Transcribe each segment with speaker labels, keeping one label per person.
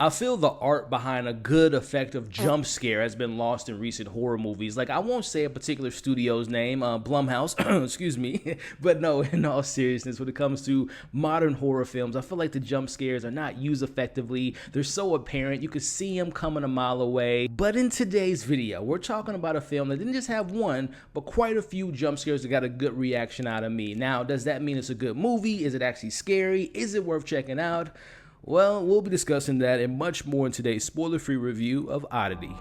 Speaker 1: I feel the art behind a good, effective jump scare has been lost in recent horror movies. Like, I won't say a particular studio's name, Blumhouse, excuse me, but no, in all seriousness, when it comes to modern horror films, I feel like the jump scares are not used effectively. They're so apparent, you can see them coming a mile away. But in today's video, we're talking about a film that didn't just have one, but quite a few jump scares that got a good reaction out of me. Now, does that mean it's a good movie? Is it actually scary? Is it worth checking out? Well, we'll be discussing that and much more in today's spoiler-free review of Oddity.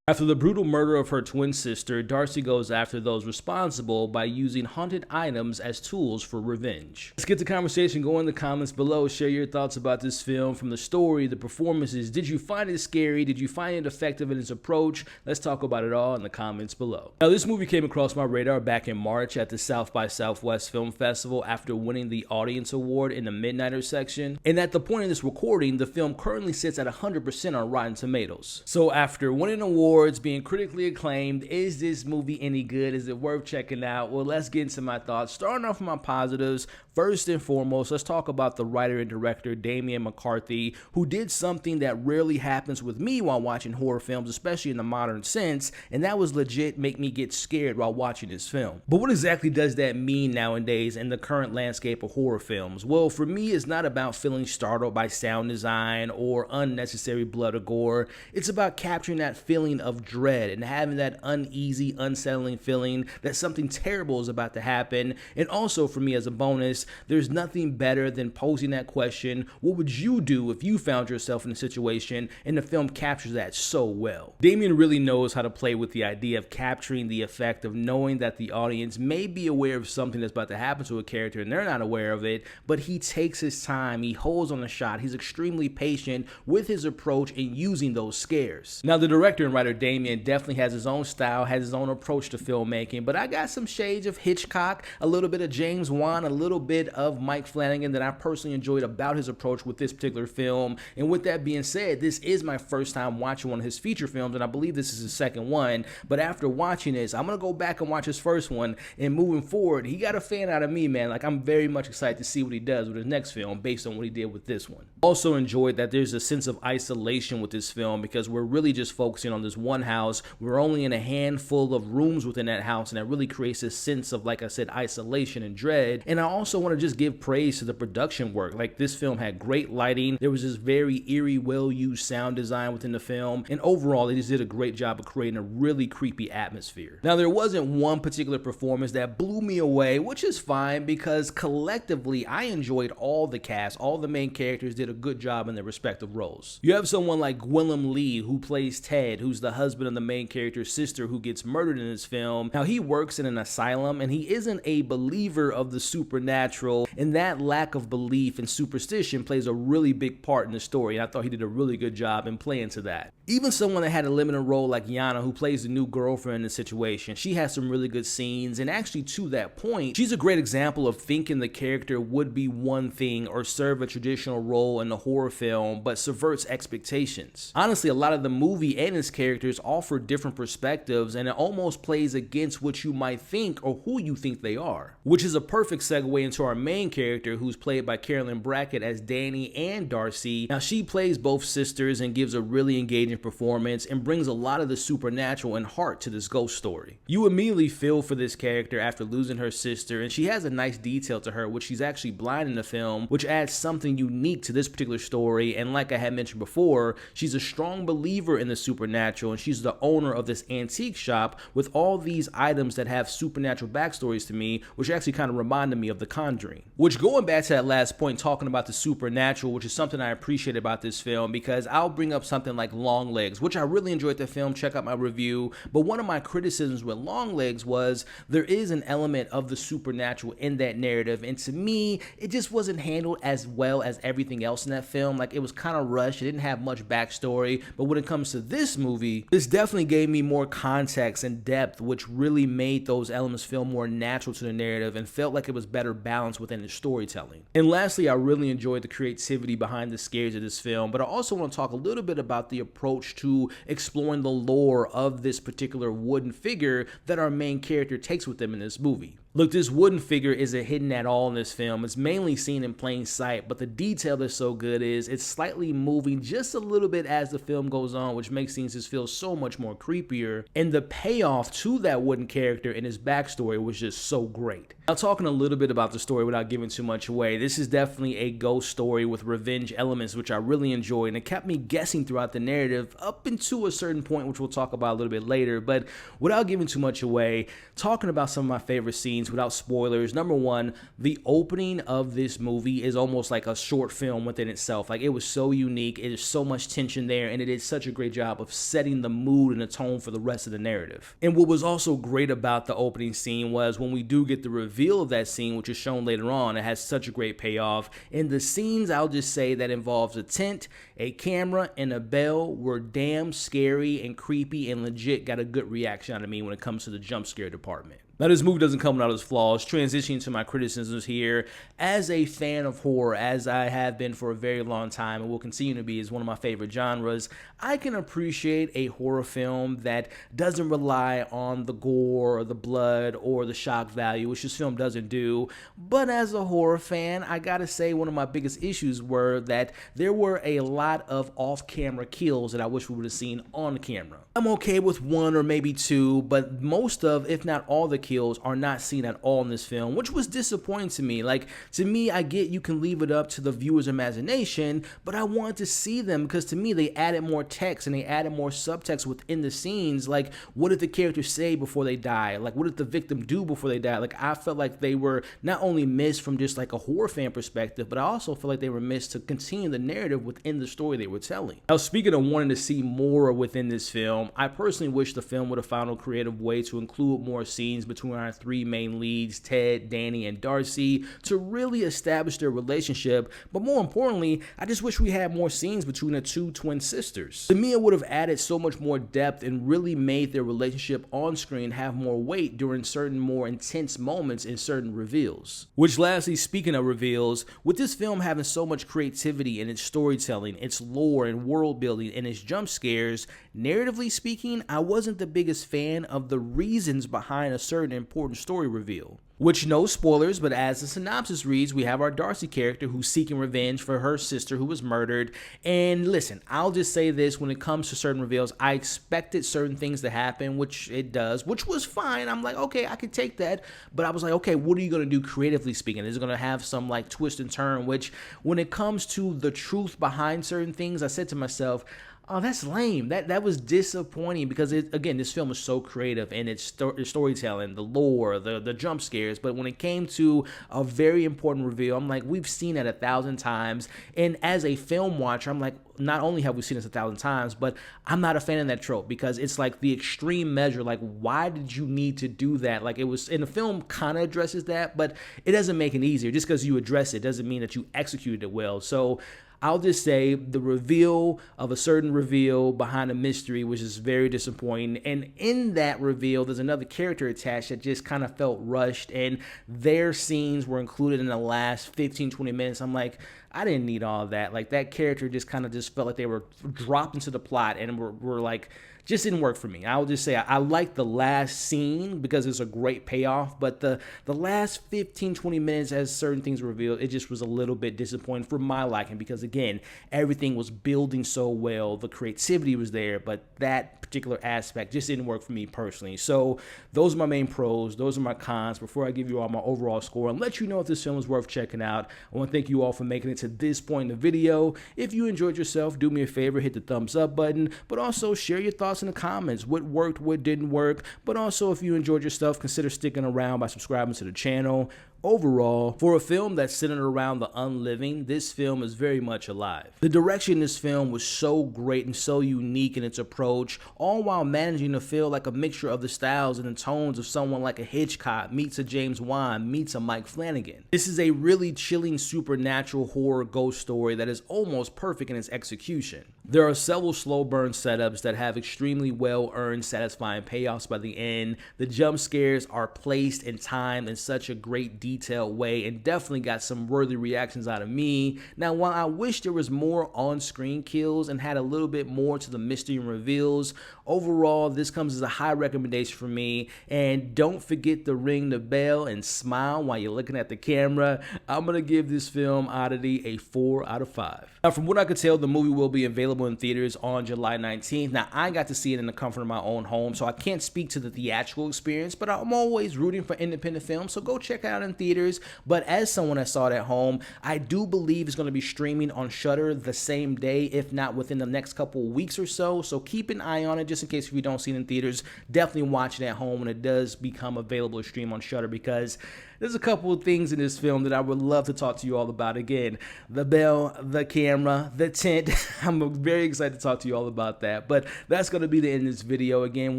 Speaker 1: After the brutal murder of her twin sister, Darcy goes after those responsible by using haunted items as tools for revenge. Let's get the conversation going in the comments below. Share your thoughts about this film, from the story, the performances. Did you find it scary? Did you find it effective in its approach? Let's talk about it all in the comments below. Now, this movie came across my radar back in March at the South by Southwest Film Festival after winning the Audience Award in the Midnighter section. And at the point of this recording, the film currently sits at 100% on Rotten Tomatoes. So after winning awards, being critically acclaimed, is this movie any good? Is it worth checking out? Well, let's get into my thoughts. Starting off with my positives, first and foremost, let's talk about the writer and director Damian Mc Carthy, who did something that rarely happens with me while watching horror films, especially in the modern sense, and that was legit make me get scared while watching this film. But what exactly does that mean nowadays in the current landscape of horror films? Well, for me, it's not about feeling startled by sound design or unnecessary blood or gore. It's about capturing that feeling of dread and having that uneasy, unsettling feeling that something terrible is about to happen. And also, for me as a bonus, there's nothing better than posing that question, what would you do if you found yourself in a situation? And the film captures that so well. Damian really knows how to play with the idea of capturing the effect of knowing that the audience may be aware of something that's about to happen to a character and they're not aware of it, but he takes his time, he holds on the shot, he's extremely patient with his approach in using those scares. Now, the director and writer Damian definitely has his own style, has his own approach to filmmaking, but I got some shades of Hitchcock, a little bit of James Wan, a little bit of Mike Flanagan that I personally enjoyed about his approach with this particular film. And with that being said, this is my first time watching one of his feature films, and I believe this is his second one. But after watching this, I'm gonna go back and watch his first one, and moving forward, he got a fan out of me, man. Like, I'm very much excited to see what he does with his next film based on what he did with this one. Also enjoyed that there's a sense of isolation with this film because we're really just focusing on this one house. We're only in a handful of rooms within that house, and that really creates a sense of, like I said, isolation and dread. And I also want to just give praise to the production work. Like, this film had great lighting. There was this very eerie, well-used sound design within the film, and overall, they just did a great job of creating a really creepy atmosphere. Now, there wasn't one particular performance that blew me away, which is fine because collectively, I enjoyed all the cast. All the main characters did a good job in their respective roles. You have someone like Gwilym Lee, who plays Ted, who's the husband of the main character's sister who gets murdered in this film. Now, he works in an asylum, and he isn't a believer of the supernatural, and that lack of belief and superstition plays a really big part in the story, and I thought he did a really good job in playing to that. Even someone that had a limited role like Yana, who plays the new girlfriend in the situation, she has some really good scenes, and actually to that point, she's a great example of thinking the character would be one thing or serve a traditional role in the horror film, but subverts expectations. Honestly, a lot of the movie and its characters offer different perspectives, and it almost plays against what you might think or who you think they are, which is a perfect segue into our main character, who's played by Carolyn Bracken as Danny and Darcy. Now, she plays both sisters and gives a really engaging performance and brings a lot of the supernatural and heart to this ghost story. You immediately feel for this character after losing her sister, and she has a nice detail to her, which she's actually blind in the film, which adds something unique to this particular story. And like I had mentioned before, she's a strong believer in the supernatural, and she's the owner of this antique shop with all these items that have supernatural backstories to me, which actually kind of reminded me of The Conjuring. Which, going back to that last point, talking about the supernatural, which is something I appreciate about this film, because I'll bring up something like Longlegs, which I really enjoyed the film. Check out my review. But one of my criticisms with Longlegs was there is an element of the supernatural in that narrative, and to me, it just wasn't handled as well as everything else in that film. Like, it was kind of rushed. It didn't have much backstory. But when it comes to this movie, This definitely gave me more context and depth, which really made those elements feel more natural to the narrative and felt like it was better balanced within the storytelling. And lastly, I really enjoyed the creativity behind the scares of this film, but I also want to talk a little bit about the approach to exploring the lore of this particular wooden figure that our main character takes with them in this movie. Look, this wooden figure isn't hidden at all in this film. It's mainly seen in plain sight, but the detail that's so good is it's slightly moving just a little bit as the film goes on, which makes things just feel so much more creepier. And the payoff to that wooden character and his backstory was just so great. Now, talking a little bit about the story without giving too much away, this is definitely a ghost story with revenge elements, which I really enjoyed, and it kept me guessing throughout the narrative up until a certain point, which we'll talk about a little bit later. But without giving too much away, talking about some of my favorite scenes without spoilers. Number one, the opening of this movie is almost like a short film within itself. Like, it was so unique. It is so much tension there, and it did such a great job of setting the mood and the tone for the rest of the narrative. And what was also great about the opening scene was when we do get the reveal of that scene, which is shown later on, it has such a great payoff. And the scenes, I'll just say, that involves a tent, a camera, and a bell were damn scary and creepy and legit got a good reaction out of me when it comes to the jump scare department. Now, this movie doesn't come without its flaws. Transitioning to my criticisms here, as a fan of horror, as I have been for a very long time and will continue to be, is one of my favorite genres, I can appreciate a horror film that doesn't rely on the gore or the blood or the shock value, which this film doesn't do. But as a horror fan, I gotta say one of my biggest issues were that there were a lot of off-camera kills that I wish we would have seen on camera. I'm okay with one or maybe two, but most of, if not all, the kills are not seen at all in this film, which was disappointing to me. Like, to me, I get you can leave it up to the viewer's imagination, but I wanted to see them because to me they added more text and they added more subtext within the scenes. Like, what did the characters say before they die? Like, what did the victim do before they die? Like, I felt like they were not only missed from just like a horror fan perspective, but I also feel like they were missed to continue the narrative within the story they were telling. Now, speaking of wanting to see more within this film, I personally wish the film would have found a creative way to include more scenes between our three main leads, Ted, Danny, and Darcy, to really establish their relationship. But more importantly, I just wish we had more scenes between the two twin sisters. To me, it would have added so much more depth and really made their relationship on screen have more weight during certain more intense moments and certain reveals. Which, lastly, speaking of reveals, with this film having so much creativity in its storytelling, its lore and world building, and its jump scares, narratively speaking, I wasn't the biggest fan of the reasons behind a certain important story reveal. Which, no spoilers, but as the synopsis reads, we have our Darcy character who's seeking revenge for her sister who was murdered. And listen, I'll just say this, when it comes to certain reveals, I expected certain things to happen, which it does, which was fine. I'm like, okay, I could take that. But I was like, okay, what are you going to do creatively speaking? Is it going to have some like twist and turn? Which, when it comes to the truth behind certain things, I said to myself, oh, that's lame. That was disappointing because, again, this film is so creative in its storytelling, the lore, the jump scares. But when it came to a very important reveal, I'm like, we've seen it 1,000 times. And as a film watcher, I'm like, not only have we seen this 1,000 times, but I'm not a fan of that trope because it's like the extreme measure. Like, why did you need to do that? Like, it was, in the film kind of addresses that, but it doesn't make it easier. Just because you address it doesn't mean that you executed it well. So I'll just say the reveal of a certain reveal behind a mystery was just very disappointing. And in that reveal, there's another character attached that just kind of felt rushed, and their scenes were included in the last 15-20 minutes. I'm like, I didn't need all of that. Like, that character just kind of just felt like they were dropped into the plot and were like, just didn't work for me. I'll just say I like the last scene because it's a great payoff, but the last 15-20 minutes as certain things were revealed, it just was a little bit disappointing for my liking because, again, everything was building so well, the creativity was there, but that particular aspect just didn't work for me personally. So those are my main pros, those are my cons. Before I give you all my overall score and let you know if this film is worth checking out, I want to thank you all for making it to this point in the video. If you enjoyed yourself, do me a favor, hit the thumbs up button, but also share your thoughts in the comments, what worked, what didn't work. But also, if you enjoyed your stuff, consider sticking around by subscribing to the channel. Overall, for a film that's centered around the unliving, this film is very much alive. The direction in this film was so great and so unique in its approach, all while managing to feel like a mixture of the styles and the tones of someone like a Hitchcock meets a James Wan meets a Mike Flanagan. This is a really chilling supernatural horror ghost story that is almost perfect in its execution. There are several slow burn setups that have extremely well earned satisfying payoffs by the end. The jump scares are placed and timed in such a great detailed way and definitely got some worthy reactions out of me. Now, while I wish there was more on-screen kills and had a little bit more to the mystery and reveals, overall this comes as a high recommendation for me. And don't forget to ring the bell and smile while you're looking at the camera. I'm gonna give this film, Oddity, a 4 out of 5. Now, from what I could tell, the movie will be available in theaters on July 19th. Now, I got to see it in the comfort of my own home, so I can't speak to the theatrical experience, but I'm always rooting for independent films, so go check it out in theaters. But as someone that saw it at home, I do believe it's going to be streaming on Shudder the same day, if not within the next couple weeks or so. So keep an eye on it, just in case if you don't see it in theaters. Definitely watch it at home when it does become available to stream on Shudder, because there's a couple of things in this film that I would love to talk to you all about. Again, the bell, the camera, the tent. I'm very excited to talk to you all about that. But that's going to be the end of this video. Again,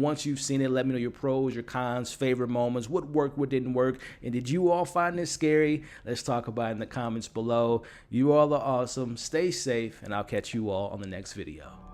Speaker 1: once you've seen it, let me know your pros, your cons, favorite moments, what worked, what didn't work, and did you all find this scary? Let's talk about it in the comments below. You all are awesome. Stay safe, and I'll catch you all on the next video.